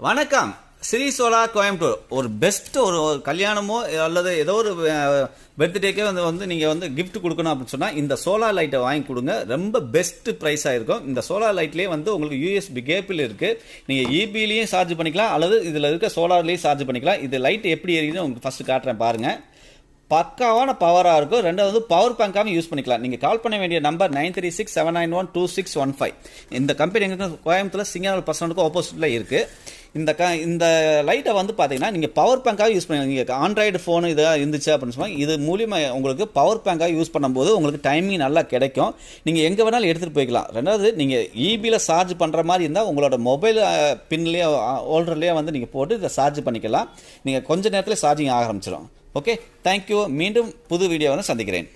வணக்கம். ஸ்ரீ சோலார் கோயம்புத்தூர் ஒரு பெஸ்ட் ஒரு கல்யாணமோ அல்லது ஏதோ ஒரு பர்த்டேக்கே வந்து நீங்கள் கிஃப்ட் கொடுக்கணும் அப்படின்னு சொன்னால் இந்த சோலார் லைட்டை வாங்கி கொடுங்க. ரொம்ப பெஸ்ட் ப்ரைஸாக இருக்கும். இந்த சோலார் லைட்லேயே உங்களுக்கு யூஎஸ்பி கேப்பில் இருக்குது. நீங்கள் இபிலையும் சார்ஜ் பண்ணிக்கலாம் அல்லது இதில் இருக்க சோலார்லேயும் சார்ஜ் பண்ணிக்கலாம். இது லைட் எப்படி எரியுதுன்னு உங்களுக்கு ஃபஸ்ட்டு காட்டுறேன் பாருங்கள். பக்காவான பவராக இருக்கும். ரெண்டாவது பவர் பேங்காகவும் யூஸ் பண்ணிக்கலாம். நீங்கள் கால் பண்ண வேண்டிய நம்பர் 9367912615. இந்த கம்பெனி எங்கே கோயம்புத்தூர் சிங்கனல் பர்சனுக்கு ஆப்போசிட்டில் இருக்குது. இந்த லைட்டை பார்த்தீங்கன்னா நீங்கள் பவர் பேங்காக யூஸ் பண்ணி நீங்கள் ஆண்ட்ராய்டு ஃபோனு இதாக இருந்துச்சு அப்படின்னு சொன்னால் இது மூலியமாக உங்களுக்கு பவர் பேங்காக யூஸ் பண்ணும்போது உங்களுக்கு டைமிங் நல்லா கிடைக்கும். நீங்கள் எங்கே வேணாலும் எடுத்துகிட்டு போய்க்கலாம். ரெண்டாவது நீங்கள் இபியில் சார்ஜ் பண்ணுற மாதிரி இருந்தால் உங்களோட மொபைல் பின்லேயே ஹோல்டர்லேயே நீங்கள் போட்டு இதை சார்ஜ் பண்ணிக்கலாம். நீங்கள் கொஞ்ச நேரத்தில் சார்ஜிங் ஆரம்பிச்சிடும். Okay, thank you. மீண்டும் புது வீடியோவை சந்திக்கிறேன்.